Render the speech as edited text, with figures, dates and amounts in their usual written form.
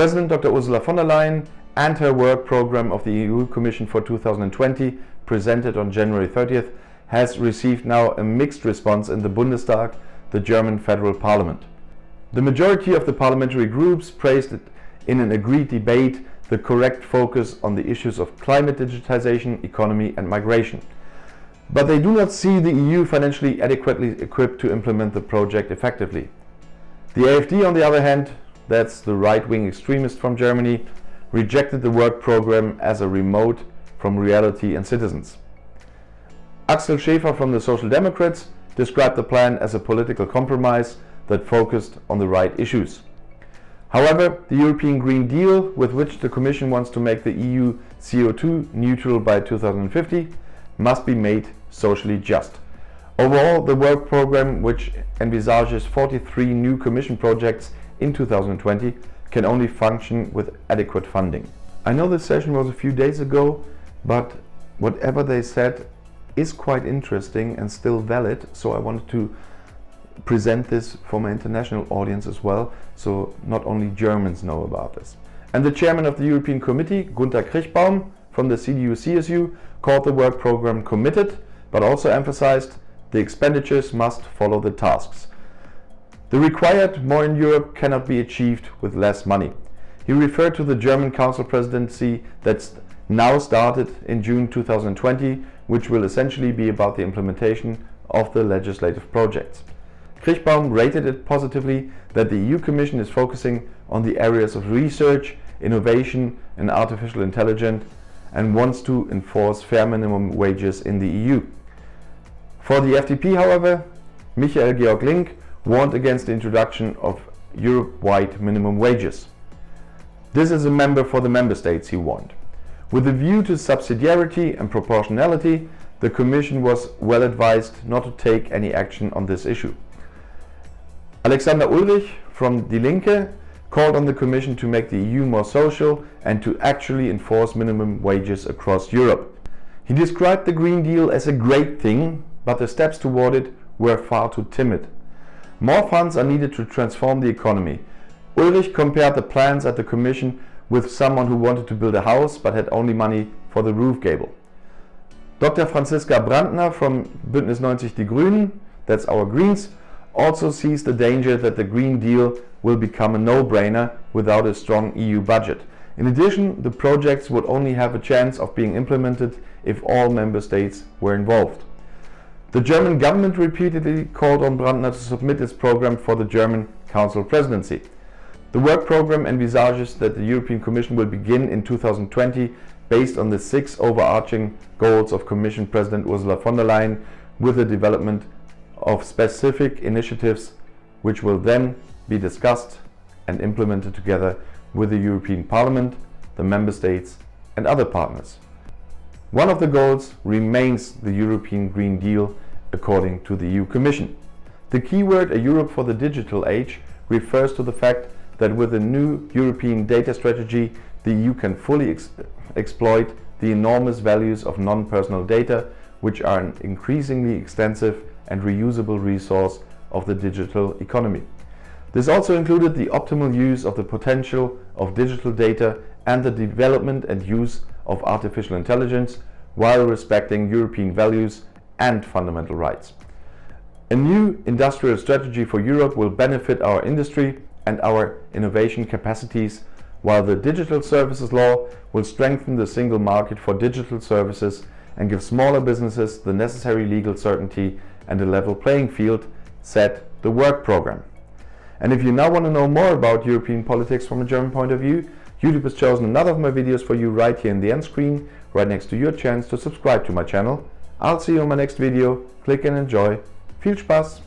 President Dr. Ursula von der Leyen and her work program of the EU Commission for 2020, presented on January 30th, has received now a mixed response in the Bundestag, the German federal parliament. The majority of the parliamentary groups praised it in an agreed debate the correct focus on the issues of climate, digitization, economy and migration. But they do not see the EU financially adequately equipped to implement the project effectively. The AfD, on the other hand, that's the right-wing extremist from Germany, rejected the work program as a remote from reality and citizens. Axel Schäfer from the Social Democrats described the plan as a political compromise that focused on the right issues. However, the European Green Deal, with which the Commission wants to make the EU CO2 neutral by 2050, must be made socially just. Overall, the work program, which envisages 43 new Commission projects in 2020, can only function with adequate funding. I know this session was a few days ago, but whatever they said is quite interesting and still valid, so I wanted to present this for my international audience as well, so not only Germans know about this. And the chairman of the European Committee, Gunter Krichbaum from the CDU-CSU, called the work program committed, but also emphasized the expenditures must follow the tasks. The required more in Europe cannot be achieved with less money. He referred to the German Council presidency that's now started in June 2020, which will essentially be about the implementation of the legislative projects. Krichbaum rated it positively that the EU Commission is focusing on the areas of research, innovation and artificial intelligence and wants to enforce fair minimum wages in the EU. For the FDP, however, Michael Georg Link warned against the introduction of Europe-wide minimum wages. This is a member for the member states, he warned. With a view to subsidiarity and proportionality, the Commission was well advised not to take any action on this issue. Alexander Ulrich from Die Linke called on the Commission to make the EU more social and to actually enforce minimum wages across Europe. He described the Green Deal as a great thing, but the steps toward it were far too timid. More funds are needed to transform the economy. Ulrich compared the plans at the Commission with someone who wanted to build a house but had only money for the roof gable. Dr. Franziska Brandner from Bündnis 90 Die Grünen, that's our Greens, also sees the danger that the Green Deal will become a no-brainer without a strong EU budget. In addition, the projects would only have a chance of being implemented if all member states were involved. The German government repeatedly called on Brandner to submit its program for the German Council presidency. The work program envisages that the European Commission will begin in 2020 based on the 6 overarching goals of Commission President Ursula von der Leyen, with the development of specific initiatives which will then be discussed and implemented together with the European Parliament, the Member States and other partners. One of the goals remains the European Green Deal, according to the EU Commission. The keyword, a Europe for the digital age, refers to the fact that with the new European data strategy, the EU can fully exploit the enormous values of non-personal data, which are an increasingly extensive and reusable resource of the digital economy. This also included the optimal use of the potential of digital data and the development and use of artificial intelligence while respecting European values and fundamental rights. A new industrial strategy for Europe will benefit our industry and our innovation capacities, while the Digital Services Law will strengthen the single market for digital services and give smaller businesses the necessary legal certainty and a level playing field, said the work program. And if you now want to know more about European politics from a German point of view, YouTube has chosen another of my videos for you right here in the end screen, right next to your chance to subscribe to my channel. I'll see you on my next video. Click and enjoy. Viel Spaß!